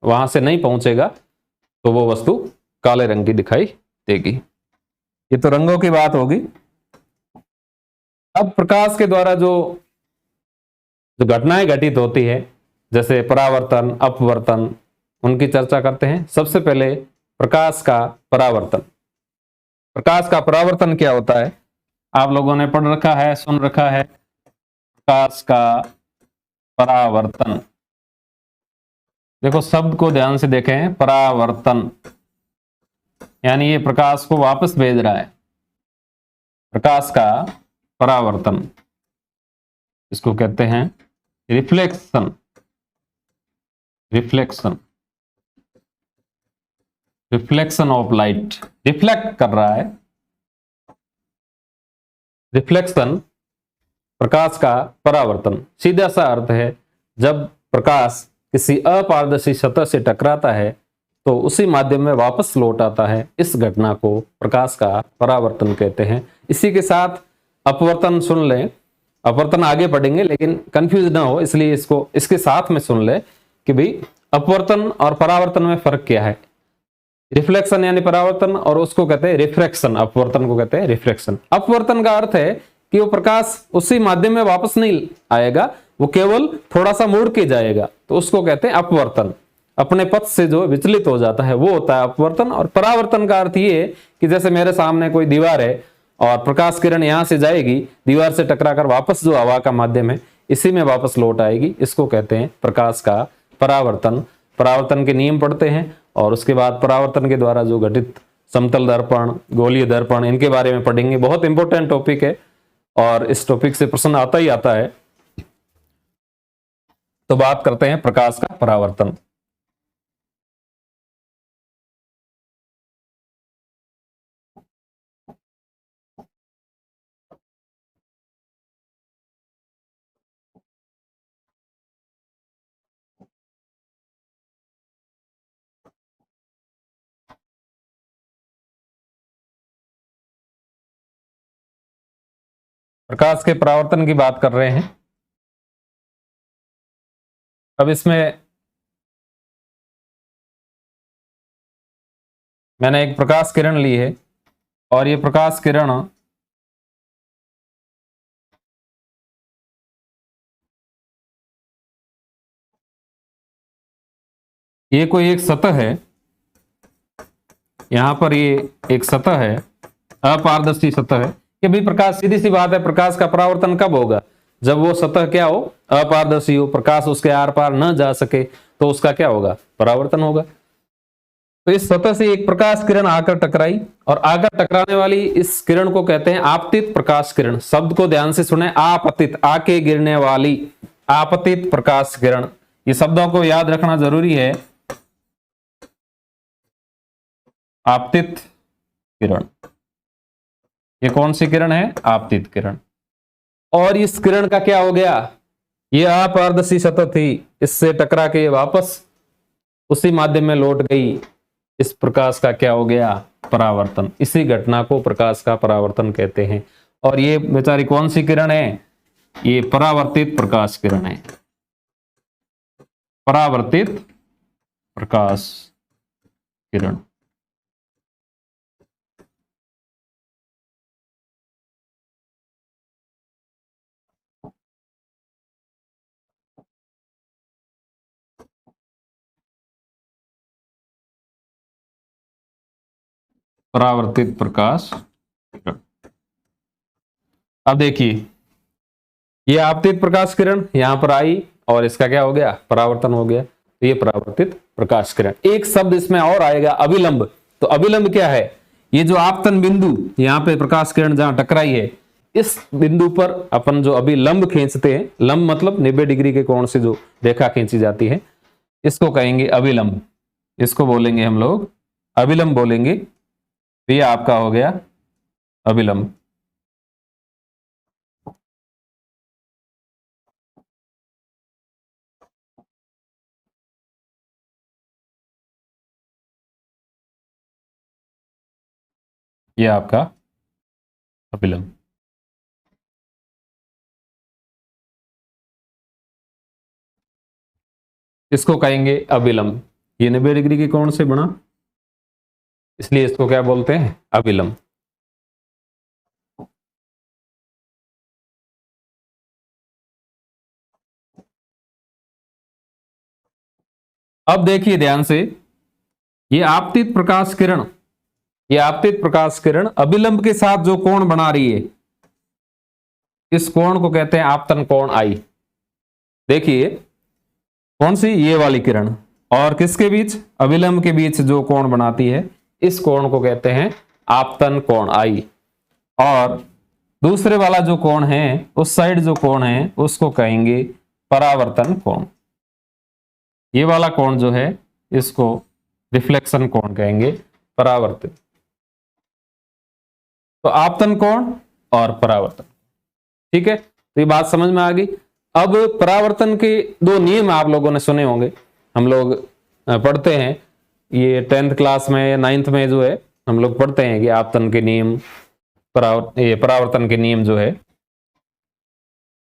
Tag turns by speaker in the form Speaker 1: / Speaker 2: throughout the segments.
Speaker 1: वहां से नहीं पहुंचेगा तो वो वस्तु काले रंग की दिखाई देगी। ये तो रंगों की बात होगी। अब प्रकाश के द्वारा जो जो घटनाएं घटित होती है, जैसे परावर्तन, अपवर्तन, उनकी चर्चा करते हैं। सबसे पहले प्रकाश का परावर्तन। प्रकाश का परावर्तन क्या होता है, आप लोगों ने पढ़ रखा है, सुन रखा है। प्रकाश का परावर्तन, देखो शब्द को ध्यान से देखें, परावर्तन यानी ये प्रकाश को वापस भेज रहा है। प्रकाश का परावर्तन, इसको कहते हैं reflection. Reflection, reflection of light, reflect कर रहा है। रिफ्लेक्शन, प्रकाश का परावर्तन, सीधा सा अर्थ है जब प्रकाश किसी अपारदर्शी सतह से टकराता है तो उसी माध्यम में वापस लौट आता है। इस घटना को प्रकाश का परावर्तन कहते हैं। इसी के साथ अपवर्तन सुन लें, अपवर्तन आगे पढ़ेंगे लेकिन कंफ्यूज ना हो इसलिए इसको इसके साथ में सुन ले कि भाई अपवर्तन और परावर्तन में फर्क क्या है। रिफ्लेक्शन यानी परावर्तन और उसको कहते हैं रिफ्रैक्शन, अपवर्तन को कहते हैं रिफ्रैक्शन। अपवर्तन का अर्थ है कि वो प्रकाश उसी माध्यम में वापस नहीं आएगा, वो केवल थोड़ा सा मुड़ के जाएगा, तो उसको कहते हैं अपवर्तन। अपने पथ से जो विचलित हो जाता है वो होता है अपवर्तन। और परावर्तन का अर्थ ये कि जैसे मेरे सामने कोई दीवार है और प्रकाश किरण यहां से जाएगी, दीवार से टकराकर वापस जो हवा का माध्यम है इसी में वापस लौट आएगी, इसको कहते हैं प्रकाश का परावर्तन। परावर्तन के नियम पढ़ते हैं और उसके बाद परावर्तन के द्वारा जो घटित समतल दर्पण, गोलीय दर्पण, इनके बारे में पढ़ेंगे। बहुत इंपॉर्टेंट टॉपिक है और इस टॉपिक से प्रश्न आता ही आता है। तो बात करते हैं प्रकाश का परावर्तन। प्रकाश के परावर्तन की बात कर रहे हैं। अब इसमें मैंने एक प्रकाश किरण ली है और ये प्रकाश किरण ये कोई एक सतह है, यहां पर ये एक सतह है, अपारदर्शी सतह है कि भाई प्रकाश, सीधी सी बात है, प्रकाश का परावर्तन कब होगा, जब वो सतह क्या हो, अपारदर्शी हो, प्रकाश उसके आर पार न जा सके, तो उसका क्या होगा, परावर्तन होगा। तो इस सतह से एक प्रकाश किरण आकर टकराई और आकर टकराने वाली इस किरण को कहते हैं आपतित प्रकाश किरण। शब्द को ध्यान से सुने, आपतित, आके गिरने वाली, आपतित प्रकाश किरण। ये शब्दों को याद रखना जरूरी है। आपतित किरण, ये कौन सी किरण है, आपतित किरण। और इस किरण का क्या हो गया, ये अपारदर्शी सतह थी, इससे टकरा के वापस उसी माध्यम में लौट गई। इस प्रकाश का क्या हो गया, परावर्तन। इसी घटना को प्रकाश का परावर्तन कहते हैं। और ये बेचारी कौन सी किरण है, ये परावर्तित प्रकाश किरण है। परावर्तित प्रकाश किरण। परावर्तित प्रकाश किरण। अब देखिए, ये आपतित प्रकाश किरण यहां पर आई और इसका क्या हो गया, परावर्तन हो गया। तो ये परावर्तित प्रकाश किरण। एक शब्द इसमें और आएगा, अभिलंब। तो अभिलंब क्या है, ये जो आपतन बिंदु, यहां पे प्रकाश किरण जहां टकराई है, इस बिंदु पर अपन जो अभिलंब खींचते हैं, लंब मतलब 90 डिग्री के कोण से जो रेखा खींची जाती है, इसको कहेंगे अभिलंब। इसको बोलेंगे हम लोग अभिलंब बोलेंगे। तो ये आपका हो गया अभिलंब। ये आपका अभिलंब। इसको कहेंगे अभिलंब। ये 90 डिग्री के कोण से बना, इसलिए इसको क्या बोलते हैं? अभिलंब। अब देखिए ध्यान से, ये आपतित प्रकाश किरण, ये आपतित प्रकाश किरण अभिलंब के साथ जो कोण बना रही है, इस कोण को कहते हैं आपतन कोण आई। देखिए कौन सी? ये वाली किरण और किसके बीच? अभिलंब के बीच जो कोण बनाती है, इस कोण को कहते हैं आपतन कोण आई। और दूसरे वाला जो कोण है, उस साइड जो कोण है, उसको कहेंगे परावर्तन कोण। ये वाला कोण जो है, इसको रिफ्लेक्शन कोण कहेंगे, परावर्तित। तो आपतन कोण और परावर्तन, ठीक है। तो ये बात समझ में आ गई। अब परावर्तन के दो नियम आप लोगों ने सुने होंगे, हम लोग पढ़ते हैं ये 10th क्लास में या 9th में जो है हम लोग पढ़ते हैं कि आपतन के नियम, ये परावर्तन के नियम जो है।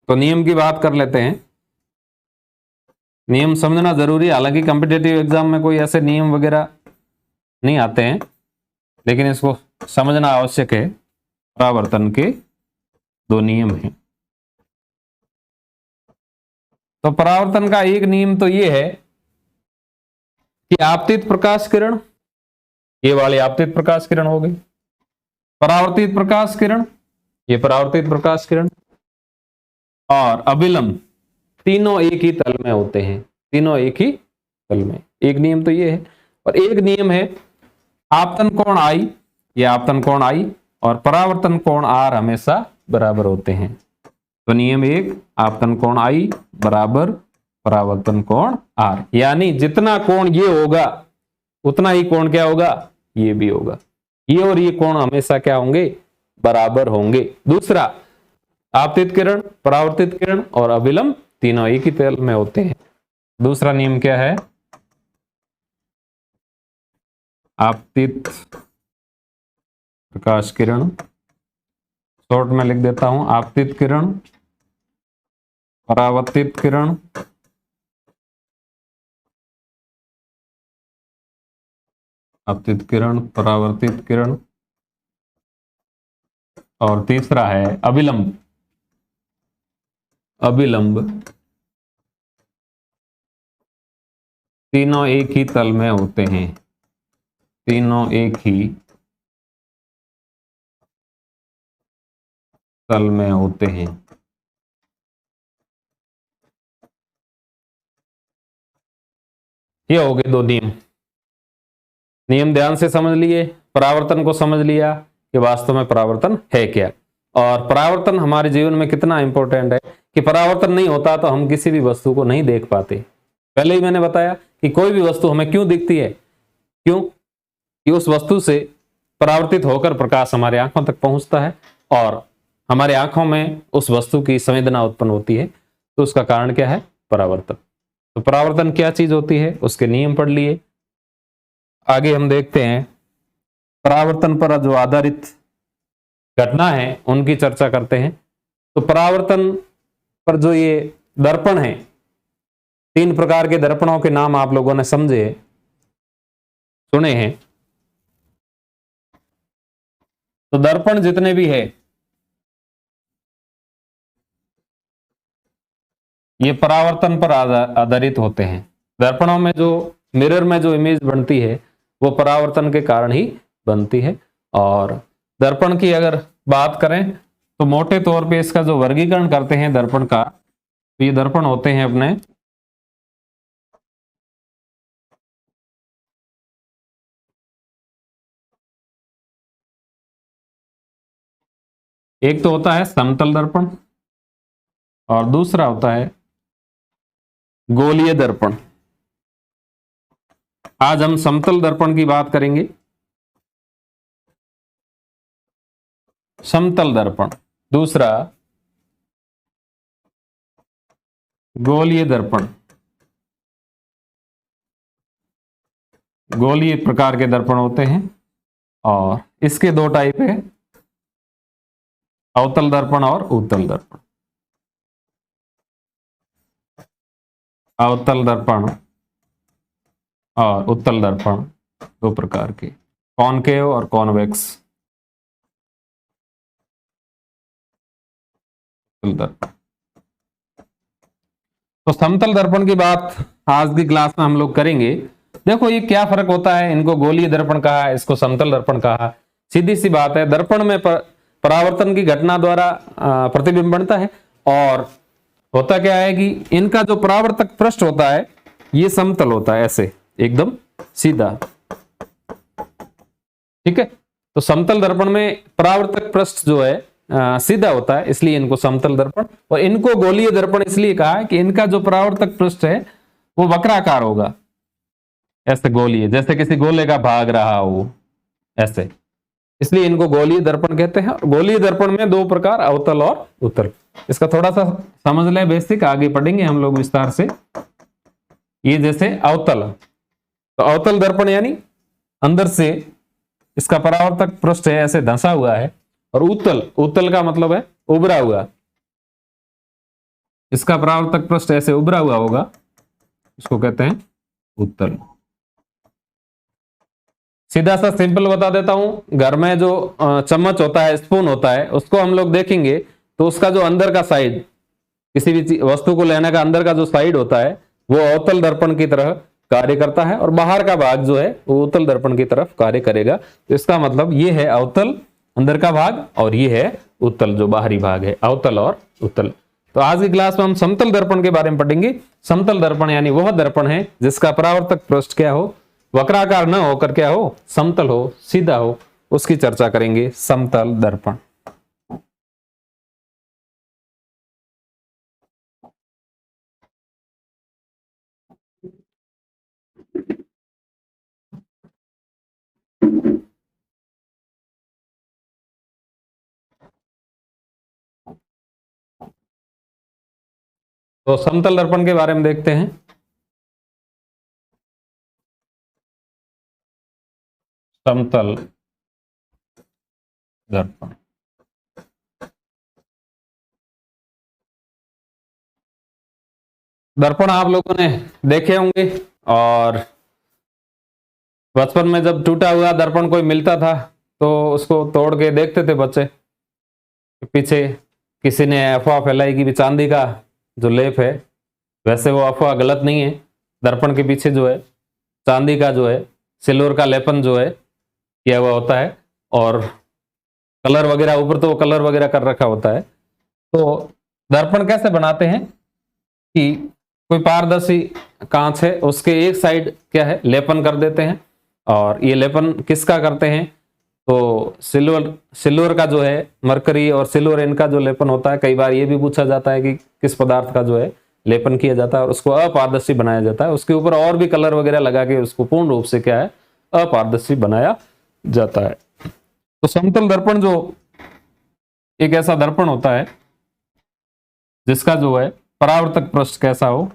Speaker 1: तो नियम की बात कर लेते हैं। नियम समझना जरूरी है, हालांकि कॉम्पिटिटिव एग्जाम में कोई ऐसे नियम वगैरह नहीं आते हैं, लेकिन इसको समझना आवश्यक है। परावर्तन के दो नियम हैं। तो परावर्तन का एक नियम तो ये है कि आपतित प्रकाश किरण, ये वाली आपतित प्रकाश किरण हो गई, परावर्तित प्रकाश किरण, ये परावर्तित प्रकाश किरण, और अभिलंब, तीनों एक ही तल में होते हैं, तीनों एक ही तल में। एक नियम तो ये है। और एक नियम है आपतन कोण आई, ये आपतन कोण आई और परावर्तन कोण आर हमेशा बराबर होते हैं। तो नियम एक, आपतन कोण आई बराबर परावर्तन कोण आर, यानी जितना कोण ये होगा उतना ही कोण क्या होगा? ये भी होगा। ये और ये कोण हमेशा क्या होंगे? बराबर होंगे। दूसरा, आपतित किरण, परावर्तित किरण और अभिलंब तीनों एक ही तल में होते हैं। दूसरा नियम क्या है? आपतित प्रकाश किरण, शॉर्ट में लिख देता हूं, आपतित किरण, परावर्तित किरण, आपतित किरण, परावर्तित किरण, और तीसरा है अभिलंब। अभिलंब तीनों एक ही तल में होते हैं, तीनों एक ही तल में होते हैं। ये हो गए दो नियम। नियम ध्यान से समझ लिए, परावर्तन को समझ लिया कि वास्तव में परावर्तन है क्या, और परावर्तन हमारे जीवन में कितना इंपॉर्टेंट है कि परावर्तन नहीं होता तो हम किसी भी वस्तु को नहीं देख पाते। पहले ही मैंने बताया कि कोई भी वस्तु हमें क्यों दिखती है? क्यों? कि उस वस्तु से परावर्तित होकर प्रकाश हमारे आंखों तक पहुंचता है और हमारे आंखों में उस वस्तु की संवेदना उत्पन्न होती है। तो उसका कारण क्या है? परावर्तन। तो परावर्तन क्या चीज होती है, उसके नियम पढ़ लिए। आगे हम देखते हैं परावर्तन पर जो आधारित घटना है उनकी चर्चा करते हैं। तो परावर्तन पर जो ये दर्पण है, 3 प्रकार के दर्पणों के नाम आप लोगों ने समझे, सुने हैं। तो दर्पण जितने भी है ये परावर्तन पर आधारित होते हैं। दर्पणों में जो मिरर में जो इमेज बनती है वो परावर्तन के कारण ही बनती है। और दर्पण की अगर बात करें तो मोटे तौर पे इसका जो वर्गीकरण करते हैं दर्पण का, तो ये दर्पण होते हैं अपने एक तो होता है समतल दर्पण और दूसरा होता है गोलीय दर्पण। आज हम समतल दर्पण की बात करेंगे। समतल दर्पण, दूसरा गोलीय दर्पण। गोलीय प्रकार के दर्पण होते हैं और इसके 2 टाइप है, अवतल दर्पण और उत्तल दर्पण। अवतल दर्पण और उत्तल दर्पण दो प्रकार के, कॉनकेव और कॉन्वेक्स दर्पण। तो समतल दर्पण की बात आज की क्लास में हम लोग करेंगे। देखो ये क्या फर्क होता है, इनको गोलीय दर्पण कहा, इसको समतल दर्पण कहा। सीधी सी बात है, दर्पण में परावर्तन की घटना द्वारा प्रतिबिंब बनता है, और होता क्या है कि इनका जो परावर्तक पृष्ठ होता है ये समतल होता है, ऐसे एकदम सीधा। ठीक है, तो समतल दर्पण में परावर्तक पृष्ठ जो है सीधा होता है, इसलिए इनको समतल दर्पण। और इनको गोलीय दर्पण इसलिए कहा है कि इनका जो परावर्तक पृष्ठ है वो वक्राकार होगा, ऐसे गोलीय, जैसे किसी गोले का भाग रहा हो ऐसे, इसलिए इनको गोलीय दर्पण कहते हैं। गोलीय दर्पण में दो प्रकार, अवतल और उत्तल। इसका थोड़ा सा समझ लें बेसिक, आगे पढ़ेंगे हम लोग विस्तार से। ये जैसे अवतल, तो अवतल दर्पण यानी अंदर से इसका परावर्तक पृष्ठ है ऐसे धंसा हुआ है, और उत्तल, उत्तल का मतलब है उभरा हुआ, इसका परावर्तक पृष्ठ ऐसे उभरा हुआ होगा, इसको कहते हैं उत्तल। सीधा सा सिंपल बता देता हूं, घर में जो चम्मच होता है, स्पून होता है, उसको हम लोग देखेंगे तो उसका जो अंदर का साइड, किसी भी वस्तु को लेने का अंदर का जो साइड होता है वो अवतल दर्पण की तरह कार्य करता है, और बाहर का भाग जो है वो उत्तल दर्पण की तरफ कार्य करेगा। तो इसका मतलब ये है अवतल अंदर का भाग, और ये है उत्तल जो बाहरी भाग है, अवतल और उत्तल। तो आज की क्लास में हम समतल दर्पण के बारे में पढ़ेंगे। समतल दर्पण यानी वह दर्पण है जिसका परावर्तक पृष्ठ क्या हो, वक्राकार न होकर क्या हो, समतल हो, सीधा हो, उसकी चर्चा करेंगे, समतल दर्पण। तो समतल दर्पण के बारे में देखते हैं। समतल दर्पण, दर्पण आप लोगों ने देखे होंगे, और बचपन में जब टूटा हुआ दर्पण कोई मिलता था तो उसको तोड़ के देखते थे बच्चे। पीछे किसी ने अफवाह फैलाई कि भी चांदी का जो लेप है, वैसे वो अफवाह गलत नहीं है। दर्पण के पीछे जो है चांदी का जो है सिल्वर का लेपन जो है किया हुआ होता है, और कलर वगैरह ऊपर तो कलर वगैरह कर रखा होता है। तो दर्पण कैसे बनाते हैं कि कोई पारदर्शी कांच है, उसके एक साइड क्या है लेपन कर देते हैं, और ये लेपन किसका करते हैं, तो सिल्वर का जो है मरकरी और सिल्वर इनका जो लेपन होता है। कई बार ये भी पूछा जाता है कि किस पदार्थ का जो है लेपन किया जाता है, और उसको अपारदर्शी बनाया जाता है, उसके ऊपर और भी कलर वगैरह लगा के उसको पूर्ण रूप से क्या है अपारदर्शी बनाया जाता है। तो समतल दर्पण जो एक ऐसा दर्पण होता है जिसका जो है परावर्तक पृष्ठ कैसा हो,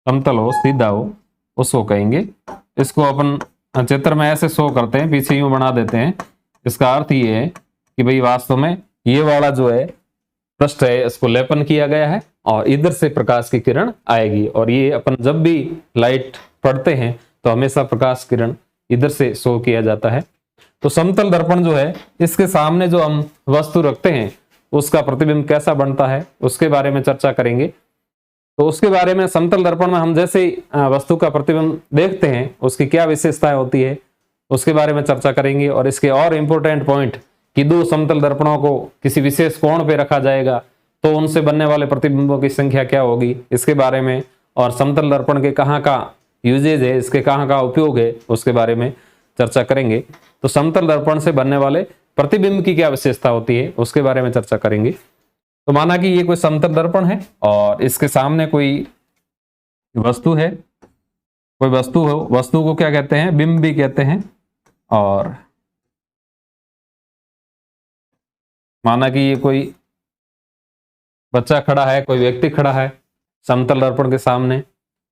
Speaker 1: समतल हो, सीधा हो, उसको कहेंगे। इसको अपन चित्र में ऐसे शो करते हैं, पीछे यूं बना देते हैं। इसका अर्थ ये है कि भाई वास्तव में ये वाला जो है पृष्ठ है इसको लेपन किया गया है, और इधर से प्रकाश की किरण आएगी, और ये अपन जब भी लाइट पढ़ते हैं तो हमेशा प्रकाश किरण इधर से शो किया जाता है। तो समतल दर्पण जो है इसके सामने जो हम वस्तु रखते हैं उसका प्रतिबिंब कैसा बनता है उसके बारे में चर्चा करेंगे। तो उसके बारे में समतल दर्पण में हम जैसे वस्तु का प्रतिबिंब देखते हैं उसकी क्या विशेषताएं होती है उसके बारे में चर्चा करेंगे, और इसके और इंपॉर्टेंट पॉइंट कि दो समतल दर्पणों को किसी विशेष कोण पे रखा जाएगा तो उनसे बनने वाले प्रतिबिंबों की संख्या क्या होगी इसके बारे में, और समतल दर्पण के कहाँ का यूजेज है, इसके कहाँ का उपयोग है उसके बारे में चर्चा करेंगे। तो समतल दर्पण से बनने वाले प्रतिबिंब की क्या विशेषता होती है उसके बारे में चर्चा करेंगे। तो माना कि ये कोई समतल दर्पण है और इसके सामने कोई वस्तु है, कोई वस्तु हो, वस्तु को क्या कहते हैं, बिंब भी कहते हैं। और माना कि ये कोई बच्चा खड़ा है, कोई व्यक्ति खड़ा है समतल दर्पण के सामने,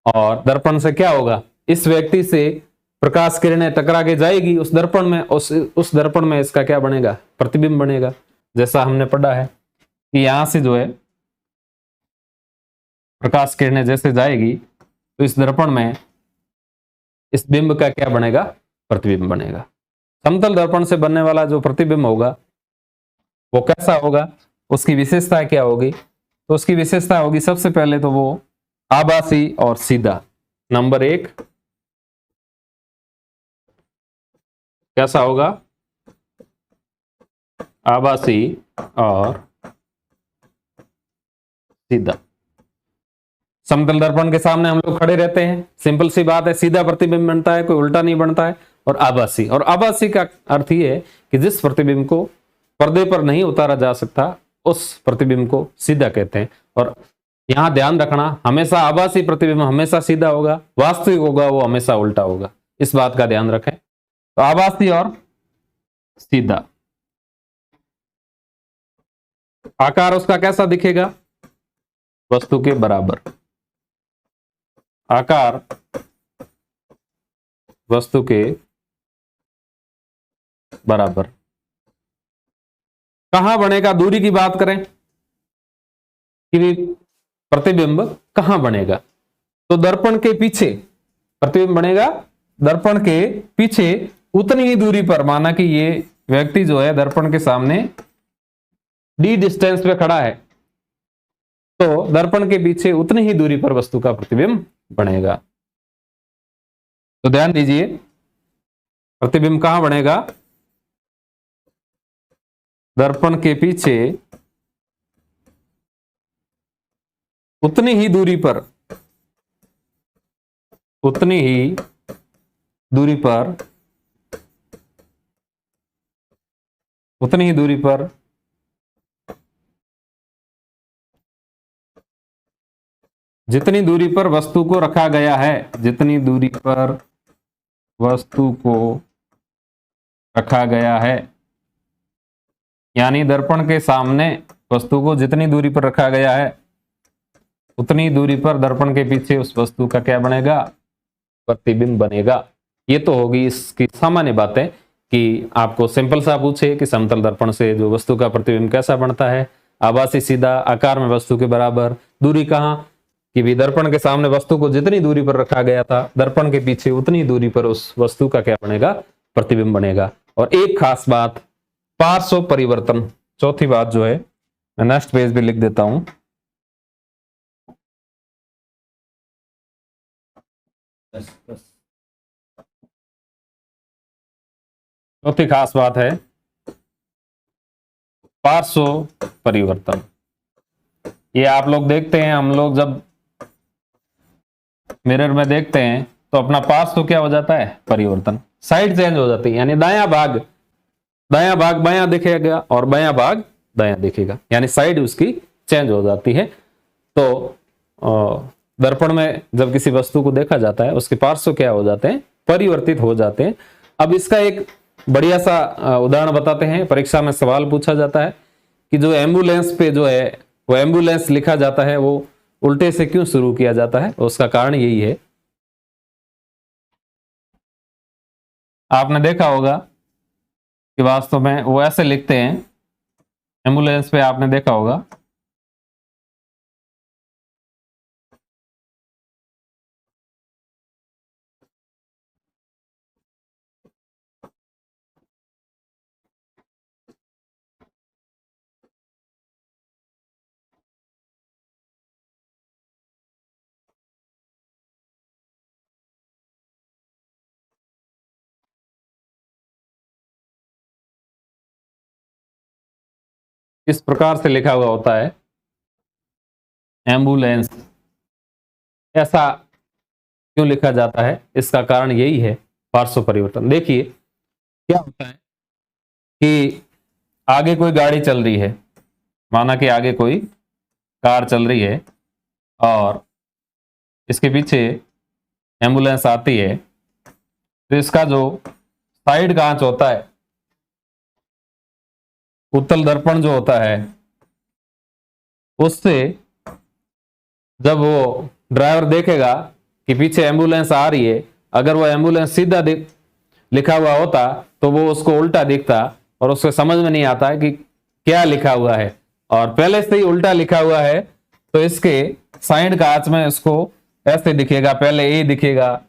Speaker 1: और दर्पण से क्या होगा, इस व्यक्ति से प्रकाश किरणें टकरा के जाएगी उस दर्पण में, उस दर्पण में इसका क्या बनेगा, प्रतिबिंब बनेगा। जैसा हमने पढ़ा है कि यहां से जो है प्रकाश किरणें जैसे जाएगी तो इस दर्पण में इस बिंब का क्या बनेगा? प्रतिबिंब बनेगा। समतल दर्पण से बनने वाला जो प्रतिबिंब होगा वो कैसा होगा, उसकी विशेषता क्या होगी? तो उसकी विशेषता होगी सबसे पहले तो वो आभासी और सीधा। नंबर एक कैसा होगा? आभासी और सीधा। समतल दर्पण के सामने हम लोग खड़े रहते हैं, सिंपल सी बात है, सीधा प्रतिबिंब बनता है, कोई उल्टा नहीं बनता है। और आभासी का अर्थ ये है कि जिस प्रतिबिंब को पर्दे पर नहीं उतारा जा सकता उस प्रतिबिंब को सीधा कहते हैं। और यहां ध्यान रखना, हमेशा आभासी प्रतिबिंब हमेशा सीधा होगा, वास्तविक होगा वो हमेशा उल्टा होगा, इस बात का ध्यान रखें। तो आभासी और सीधा। आकार उसका कैसा दिखेगा? वस्तु के बराबर। आकार वस्तु के बराबर। कहां बनेगा? दूरी की बात करें कि प्रतिबिंब कहां बनेगा, तो दर्पण के पीछे प्रतिबिंब बनेगा, दर्पण के पीछे उतनी ही दूरी पर। माना कि ये व्यक्ति जो है दर्पण के सामने डी डिस्टेंस पे खड़ा है, तो दर्पण के पीछे उतनी ही दूरी पर वस्तु का प्रतिबिंब बनेगा। तो ध्यान दीजिए, प्रतिबिंब कहां बनेगा? दर्पण के पीछे उतनी ही दूरी पर, उतनी ही दूरी पर, उतनी ही दूरी पर जितनी दूरी पर वस्तु को रखा गया है, जितनी दूरी पर वस्तु को रखा गया है, यानी दर्पण के सामने वस्तु को जितनी दूरी पर रखा गया है उतनी दूरी पर दर्पण के पीछे उस वस्तु का क्या बनेगा? प्रतिबिंब बनेगा। ये तो होगी इसकी सामान्य बातें कि आपको सिंपल सा पूछे कि समतल दर्पण से जो वस्तु का प्रतिबिंब कैसा बनता है, आभासी, सीधा, आकार में वस्तु के बराबर, दूरी कहां, कि भी दर्पण के सामने वस्तु को जितनी दूरी पर रखा गया था दर्पण के पीछे उतनी दूरी पर उस वस्तु का क्या बनेगा? प्रतिबिंब बनेगा। और एक खास बात, पार्श्व परिवर्तन। चौथी बात जो है, मैं नेक्स्ट पेज भी लिख देता हूं। चौथी खास बात है पार्श्व परिवर्तन। ये आप लोग देखते हैं, हम लोग जब मिरर में देखते हैं तो अपना पार्श्व क्या हो जाता है? परिवर्तन, साइड चेंज हो जाती है, यानी दायां भाग बायां दिखेगा और बायां भाग दायां दिखेगा, यानी साइड उसकी चेंज हो जाती है। तो दर्पण में जब किसी वस्तु को देखा जाता है उसके पार्श्व क्या हो जाते हैं? परिवर्तित हो जाते हैं। अब इसका एक बढ़िया सा उदाहरण बताते हैं। परीक्षा में सवाल पूछा जाता है कि जो एम्बुलेंस पे जो है वो एम्बुलेंस लिखा जाता है वो उल्टे से क्यों शुरू किया जाता है? उसका कारण यही है, आपने देखा होगा कि वास्तव में वो ऐसे लिखते हैं एम्बुलेंस पे, आपने देखा होगा इस प्रकार से लिखा हुआ होता है एम्बुलेंस। ऐसा क्यों लिखा जाता है? इसका कारण यही है, पार्श्व परिवर्तन। देखिए क्या होता है कि आगे कोई गाड़ी चल रही है, माना कि आगे कोई कार चल रही है और इसके पीछे एम्बुलेंस आती है, तो इसका जो साइड कांच होता है, उत्तल दर्पण जो होता है, उससे जब वो ड्राइवर देखेगा कि पीछे एम्बुलेंस आ रही है, अगर वो एम्बुलेंस सीधा लिखा हुआ होता तो वो उसको उल्टा दिखता और उसको समझ में नहीं आता है कि क्या लिखा हुआ है, और पहले से ही उल्टा लिखा हुआ है तो इसके साइड कांच में इसको ऐसे दिखेगा, पहले ए दिखेगा,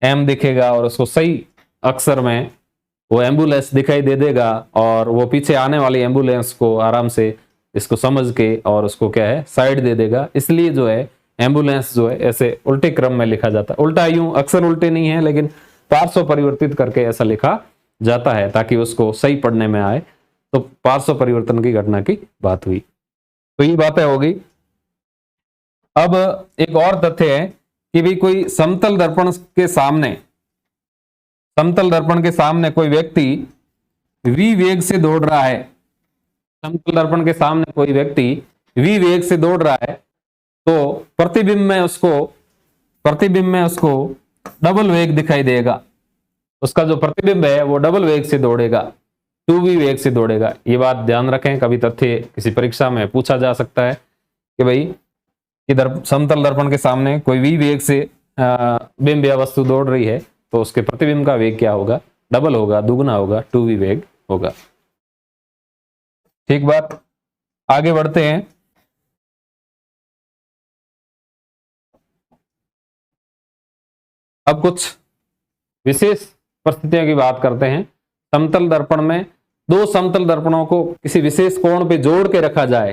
Speaker 1: एम दिखेगा और उसको सही अक्षर में वो एम्बुलेंस दिखाई दे देगा और वो पीछे आने वाली एम्बुलेंस को आराम से इसको समझ के और उसको क्या है साइड दे देगा। इसलिए जो है एम्बुलेंस जो है ऐसे उल्टे क्रम में लिखा जाता है। उल्टा यूं अक्षर उल्टे नहीं है लेकिन पार्श्व परिवर्तित करके ऐसा लिखा जाता है ताकि उसको सही पढ़ने में आए। तो पार्श्व परिवर्तन की घटना की बात हुई। तो ये बातें होगी। अब एक और तथ्य है कि भी कोई समतल दर्पण के सामने कोई व्यक्ति v वेग से दौड़ रहा है। समतल दर्पण के सामने कोई व्यक्ति v वेग से दौड़ रहा है तो प्रतिबिंब में उसको डबल वेग दिखाई देगा। उसका जो प्रतिबिंब है वो डबल वेग से दौड़ेगा, 2v वेग से दौड़ेगा। ये बात ध्यान रखें, कभी तथ्य किसी परीक्षा में पूछा जा सकता है कि भाई कि समतल दर्पण के सामने कोई v वेग से बिंब या वस्तु दौड़ रही है तो उसके प्रतिबिंब का वेग क्या होगा, डबल होगा, दुगना होगा, 2v वेग होगा। ठीक बात, आगे बढ़ते हैं। अब कुछ विशेष परिस्थितियों की बात करते हैं। समतल दर्पण में दो समतल दर्पणों को किसी विशेष कोण पे जोड़ के रखा जाए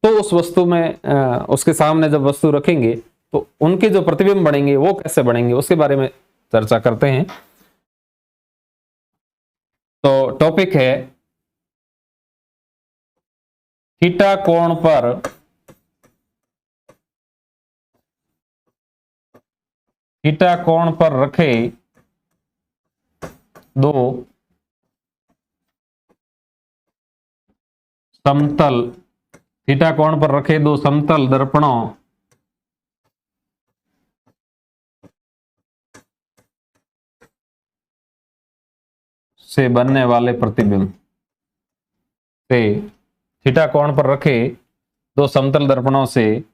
Speaker 1: तो उस वस्तु में उसके सामने जब वस्तु रखेंगे तो उनके जो प्रतिबिंब बनेंगे वो कैसे बनेंगे उसके बारे में चर्चा करते हैं। तो टॉपिक है थीटा कोण पर रखे दो समतल दर्पणों से बनने वाले प्रतिबिंब थीटा कोण पर रखे दो समतल दर्पणों से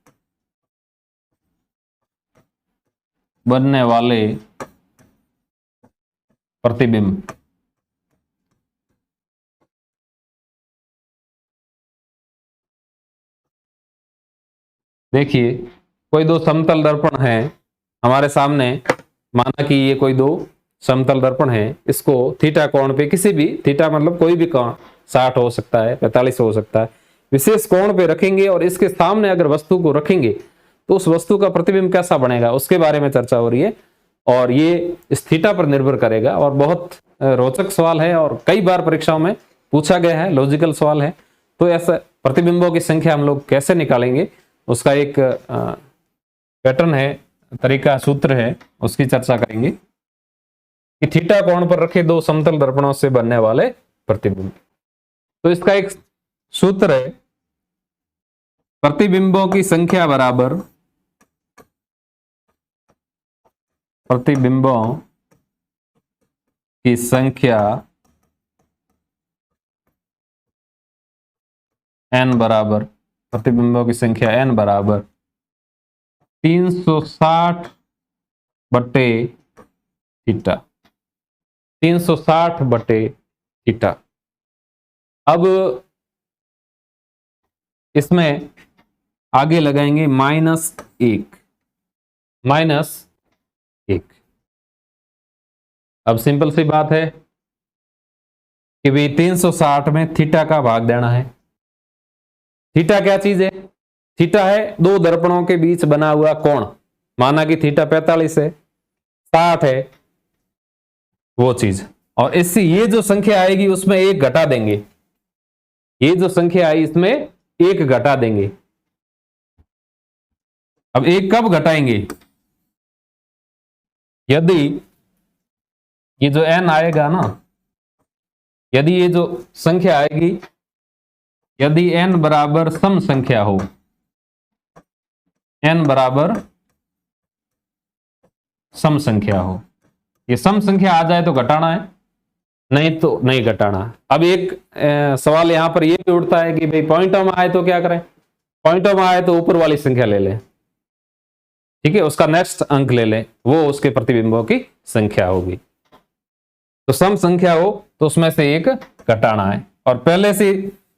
Speaker 1: बनने वाले प्रतिबिंब। देखिए कोई दो समतल दर्पण है हमारे सामने, माना कि ये कोई दो समतल दर्पण है, इसको थीटा कोण पे किसी भी, थीटा मतलब कोई भी कोण, 60 हो सकता है, 45 हो सकता है, विशेष कोण पे रखेंगे और इसके सामने अगर वस्तु को रखेंगे तो उस वस्तु का प्रतिबिंब कैसा बनेगा उसके बारे में चर्चा हो रही है। और ये इस थीटा पर निर्भर करेगा और बहुत रोचक सवाल है और कई बार परीक्षाओं में पूछा गया है, लॉजिकल सवाल है। तो ऐसा प्रतिबिंबों की संख्या हम लोग कैसे निकालेंगे उसका एक पैटर्न है, तरीका, सूत्र है, उसकी चर्चा करेंगे कि थीटा कोण पर रखे दो समतल दर्पणों से बनने वाले प्रतिबिंब। तो इसका एक सूत्र है, प्रतिबिंबों की संख्या बराबर n बराबर, प्रतिबिंबों की संख्या n बराबर 360 बटे थीटा, 360 बटे थीटा। अब इसमें आगे लगाएंगे -1। अब सिंपल सी बात है कि भाई 360 में थीटा का भाग देना है। थीटा क्या चीज है? थीटा है दो दर्पणों के बीच बना हुआ कोण, माना कि थीटा 45 है, 60 है, वो चीज। और इससे ये जो संख्या आएगी उसमें एक घटा देंगे, ये जो संख्या आई इसमें एक घटा देंगे। अब एक कब घटाएंगे? यदि ये जो n आएगा ना, यदि ये जो संख्या आएगी, यदि n बराबर सम संख्या हो, n बराबर सम संख्या हो, ये सम संख्या आ जाए तो घटाना है, नहीं तो नहीं घटाना। अब एक सवाल यहां पर यह भी उठता है कि भाई पॉइंटों में आए तो क्या करें? पॉइंटों में आए तो ऊपर वाली संख्या ले लें, ठीक है, उसका नेक्स्ट अंक ले लें, वो उसके प्रतिबिंबों की संख्या होगी। तो सम संख्या हो तो उसमें से एक घटाना है, और पहले से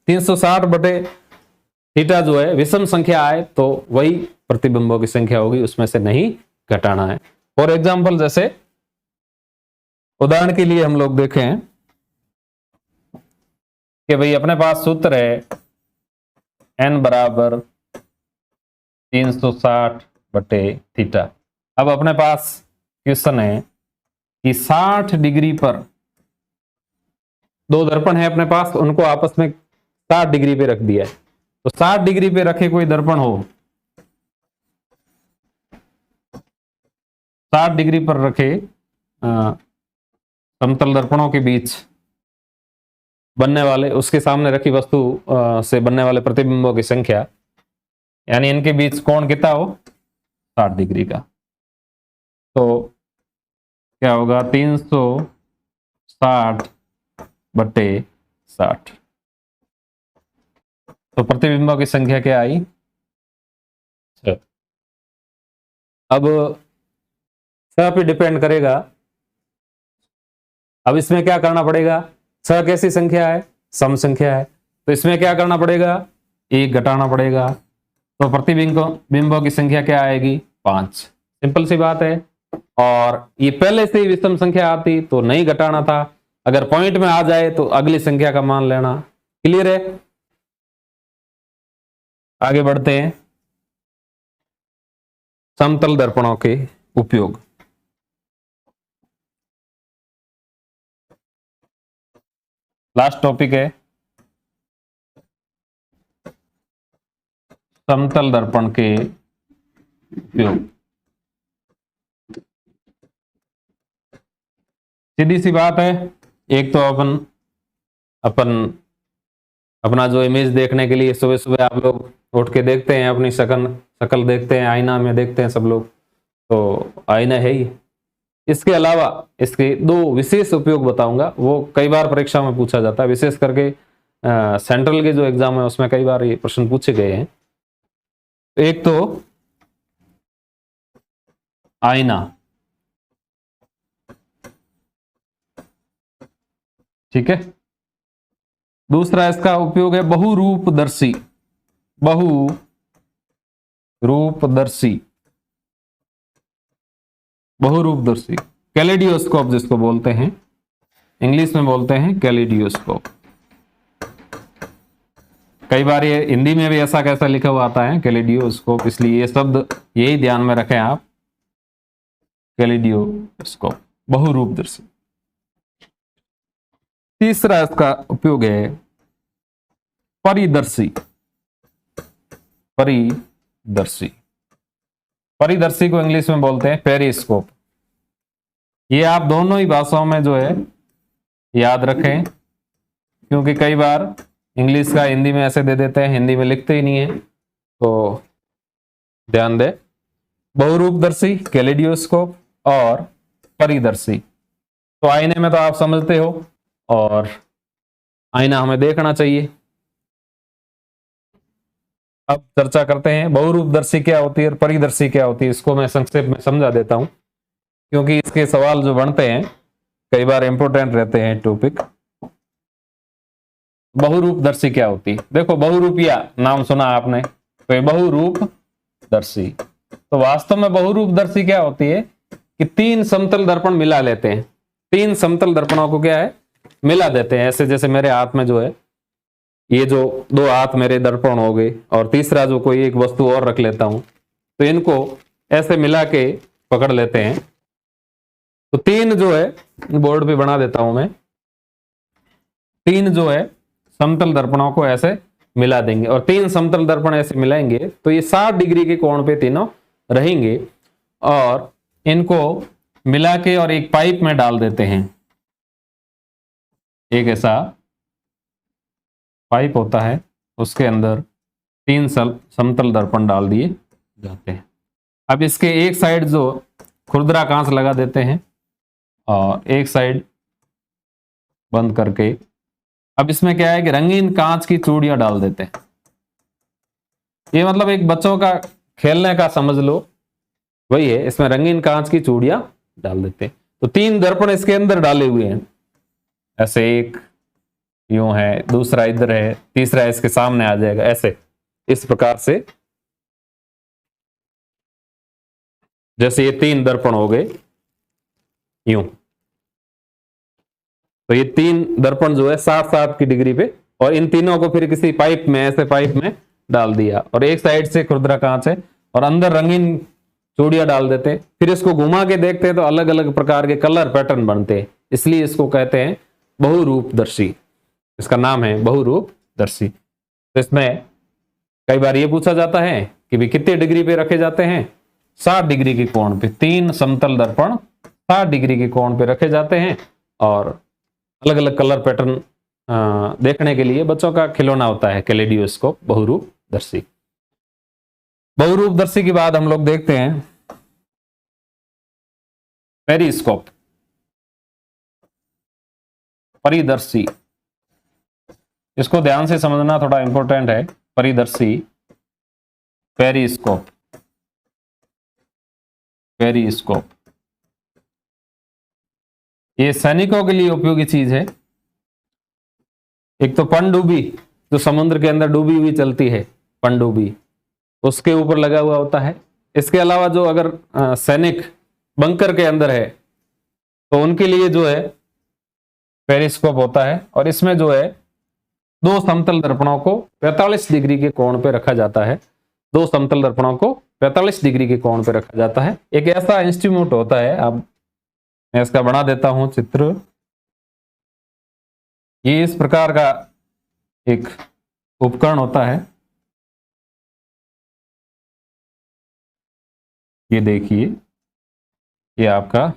Speaker 1: 360 बटे थीटा जो है विषम संख्या आए तो वही प्रतिबिंबों की संख्या होगी, उसमें से नहीं घटाना है। फॉर एग्जाम्पल जैसे उदाहरण के लिए हम लोग देखें कि भाई अपने पास सूत्र है n बराबर 360 बटे थीटा। अब अपने पास क्वेश्चन है कि 60 डिग्री पर दो दर्पण है अपने पास, उनको आपस में 60 डिग्री पे रख दिया है। तो 60 डिग्री पे रखे कोई दर्पण हो, 60 डिग्री पर रखे समतल दर्पणों के बीच बनने वाले, उसके सामने रखी वस्तु से बनने वाले प्रतिबिंबों की संख्या, यानी इनके बीच कोण कितना हो, 60 डिग्री का। तो क्या होगा, 360 बटे 60। तो प्रतिबिंबों की संख्या क्या आई, 6। अब छह पे डिपेंड करेगा। अब इसमें क्या करना पड़ेगा, 6 कैसी संख्या है, सम संख्या है, तो इसमें क्या करना पड़ेगा, 1 घटाना पड़ेगा। तो प्रतिबिंबों की संख्या क्या आएगी, 5। सिंपल सी बात है। और ये पहले से ही विषम संख्या आती तो नहीं घटाना था, अगर पॉइंट में आ जाए तो अगली संख्या का मान लेना। क्लियर है। आगे बढ़ते हैं, समतल दर्पणों के उपयोग। लास्ट टॉपिक है समतल दर्पण के उपयोग। सीधी सी बात है, एक तो अपन अपना जो इमेज देखने के लिए सुबह सुबह आप लोग उठ के देखते हैं, अपनी शकल देखते हैं, आईना में देखते हैं सब लोग, तो आईना है ही। इसके अलावा इसके दो विशेष उपयोग बताऊंगा, वो कई बार परीक्षा में पूछा जाता है, विशेष करके सेंट्रल के जो एग्जाम है उसमें कई बार ये प्रश्न पूछे गए हैं। एक तो आईना, ठीक है। दूसरा इसका उपयोग है बहुरूपदर्शी। बहुरूपदर्शी कैलेडियोस्कोप जिसको बोलते हैं, इंग्लिश में बोलते हैं कैलेडियोस्कोप। कई बार ये हिंदी में भी ऐसा कैसा लिखा हुआ आता है कैलेडियोस्कोप, इसलिए ये शब्द यही ध्यान में रखें आप, कैलेडियोस्कोप, बहुरूपदर्शी। तीसरा इसका उपयोग है परिदर्शी। परिदर्शी को इंग्लिश में बोलते हैं पेरिस्कोप। ये आप दोनों ही भाषाओं में जो है याद रखें, क्योंकि कई बार इंग्लिश का हिंदी में ऐसे दे देते हैं, हिंदी में लिखते ही नहीं है, तो ध्यान दे। बहुरूपदर्शी कैलेडियोस्कोप और परिदर्शी। तो आईने में तो आप समझते हो, और आईना हमें देखना चाहिए। अब चर्चा करते हैं बहुरूपदर्शी क्या होती है और परिदर्शी क्या होती है। इसको मैं संक्षेप में समझा देता हूं, क्योंकि इसके सवाल जो बनते हैं कई बार इंपॉर्टेंट रहते हैं टॉपिक। बहुरूपदर्शी क्या होती है, देखो बहुरूपिया नाम सुना आपने, तो ये बहुरूपदर्शी। तो वास्तव में बहुरूपदर्शी क्या होती है कि 3 समतल दर्पण मिला लेते हैं, 3 समतल दर्पणों को क्या है, मिला देते हैं। ऐसे जैसे मेरे हाथ में जो है, ये जो 2 हाथ मेरे दर्पण हो गए, और तीसरा जो कोई एक वस्तु और रख लेता हूं, तो इनको ऐसे मिला के पकड़ लेते हैं। तो 3 जो है, बोर्ड पे बना देता हूं मैं, 3 जो है समतल दर्पणों को ऐसे मिला देंगे, और 3 समतल दर्पण ऐसे मिलाएंगे तो ये 60 डिग्री के कोण पे तीनों रहेंगे, और इनको मिला के और एक पाइप में डाल देते हैं। एक ऐसा पाइप होता है, उसके अंदर 3 समतल दर्पण डाल दिए जाते हैं। अब इसके एक साइड जो खुरदरा कांच लगा देते हैं, और एक साइड बंद करके, अब इसमें क्या है कि रंगीन कांच की चूड़ियां डाल देते हैं। ये मतलब एक बच्चों का खेलने का समझ लो, वही है, इसमें रंगीन कांच की चूड़ियां डाल देते हैं। तो 3 दर्पण इसके अंदर डाले हुए हैं, ऐसे एक यूं है, दूसरा इधर है, तीसरा इसके सामने आ जाएगा, ऐसे इस प्रकार से। जैसे ये 3 दर्पण हो गए यूं, तो ये 3 दर्पण जो है 60-60 की डिग्री पे, और इन तीनों को फिर किसी पाइप में, ऐसे पाइप में डाल दिया, और एक साइड से खुरदरा कांच है और अंदर रंगीन चूड़ियां डाल देते। फिर इसको घुमा के देखते तो अलग अलग प्रकार के कलर पैटर्न बनते, इसलिए इसको कहते हैं बहुरूपदर्शी। इसका नाम है बहुरूपदर्शी। तो इसमें कई बार ये पूछा जाता है कि भी कितने डिग्री पे रखे जाते हैं, 60 डिग्री के कोण पे। 3 समतल दर्पण 60 डिग्री के कोण पे रखे जाते हैं, और अलग अलग कलर पैटर्न देखने के लिए बच्चों का खिलौना होता है कैलेडियोस्कोप, बहुरूपदर्शी। बहुरूपदर्शी के बाद हम लोग देखते हैं पेरिस्कोप, परिदर्शी। इसको ध्यान से समझना थोड़ा इंपॉर्टेंट है। परिदर्शी, पेरिस्कोप, पेरिस्कोप ये सैनिकों के लिए उपयोगी चीज है। एक तो पनडुब्बी, जो समुद्र के अंदर डूबी हुई चलती है, पनडुब्बी, उसके ऊपर लगा हुआ होता है। इसके अलावा जो अगर सैनिक बंकर के अंदर है तो उनके लिए जो है पेरिस्कोप होता है, और इसमें जो है 2 समतल दर्पणों को 45 डिग्री के कोण पे रखा जाता है। 2 समतल दर्पणों को 45 डिग्री के कोण पे रखा जाता है। एक ऐसा इंस्ट्रूमेंट होता है, अब मैं इसका बना देता हूं चित्र। ये इस प्रकार का एक उपकरण होता है। ये देखिए, ये आपका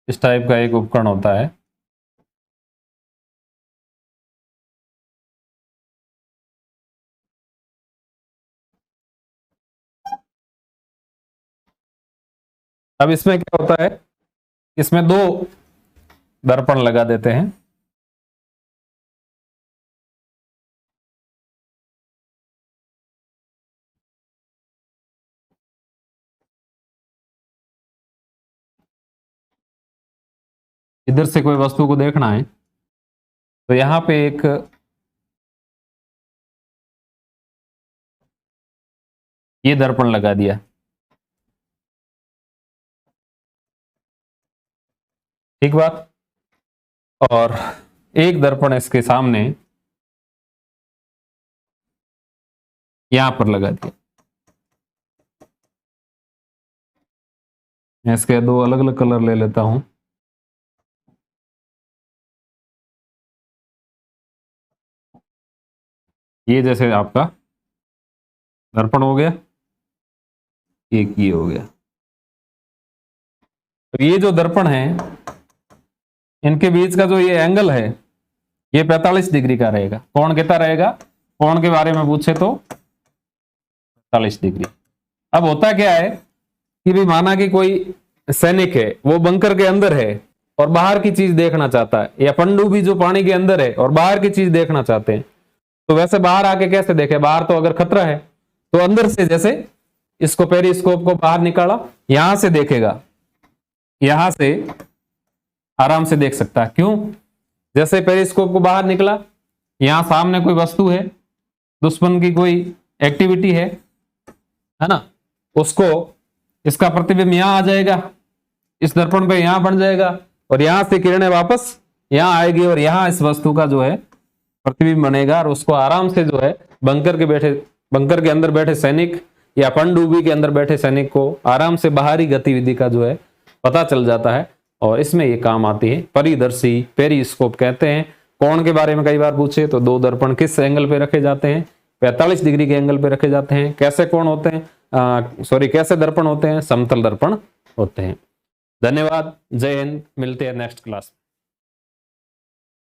Speaker 1: इस टाइप का एक उपकरण होता है। अब इसमें क्या होता है, इसमें 2 दर्पण लगा देते हैं। इधर से कोई वस्तु को देखना है तो यहां पे एक ये दर्पण लगा दिया, ठीक बात। और एक दर्पण इसके सामने यहां पर लगा दिया। मैं इसके 2 अलग अलग कलर ले लेता हूं। ये जैसे आपका दर्पण हो गया, एक ये हो गया। तो ये जो दर्पण है, इनके बीच का जो ये एंगल है, ये 45 डिग्री का रहेगा। कोण कितना रहेगा, कोण के बारे में पूछे तो 45 डिग्री। अब होता क्या है कि भी माना कि कोई सैनिक है, वो बंकर के अंदर है और बाहर की चीज देखना चाहता है, या पनडुब्बी जो पानी के अंदर है और बाहर की चीज देखना चाहते हैं, तो वैसे बाहर आके कैसे देखे, बाहर तो अगर खतरा है तो अंदर से, जैसे इसको पेरिस्कोप को बाहर निकाला, यहां से देखेगा, यहां से आराम से देख सकता है। क्यों, जैसे पेरिस्कोप को बाहर निकला, यहां सामने कोई वस्तु है, दुश्मन की कोई एक्टिविटी है ना, उसको इसका प्रतिबिंब यहां आ जाएगा, इस दर्पण पे यहां बन जाएगा, और यहां से किरणें वापस यहां आएगी, और यहां इस वस्तु का जो है प्रतिबिंब बनेगा, और उसको आराम से जो है बंकर के अंदर बैठे सैनिक या पनडुब्बी के अंदर बैठे सैनिक को आराम से बाहरी गतिविधि का जो है पता चल जाता है, और इसमें ये काम आती है। परिदर्शी, पेरिस्कोप कहते हैं। कोण के बारे में कई बार पूछे तो 2 दर्पण किस एंगल पे रखे जाते हैं, 45 डिग्री के एंगल पे रखे जाते हैं। कैसे कोण होते हैं, कैसे दर्पण होते हैं, समतल दर्पण होते हैं। धन्यवाद, जय हिंद, मिलते हैं नेक्स्ट क्लास में।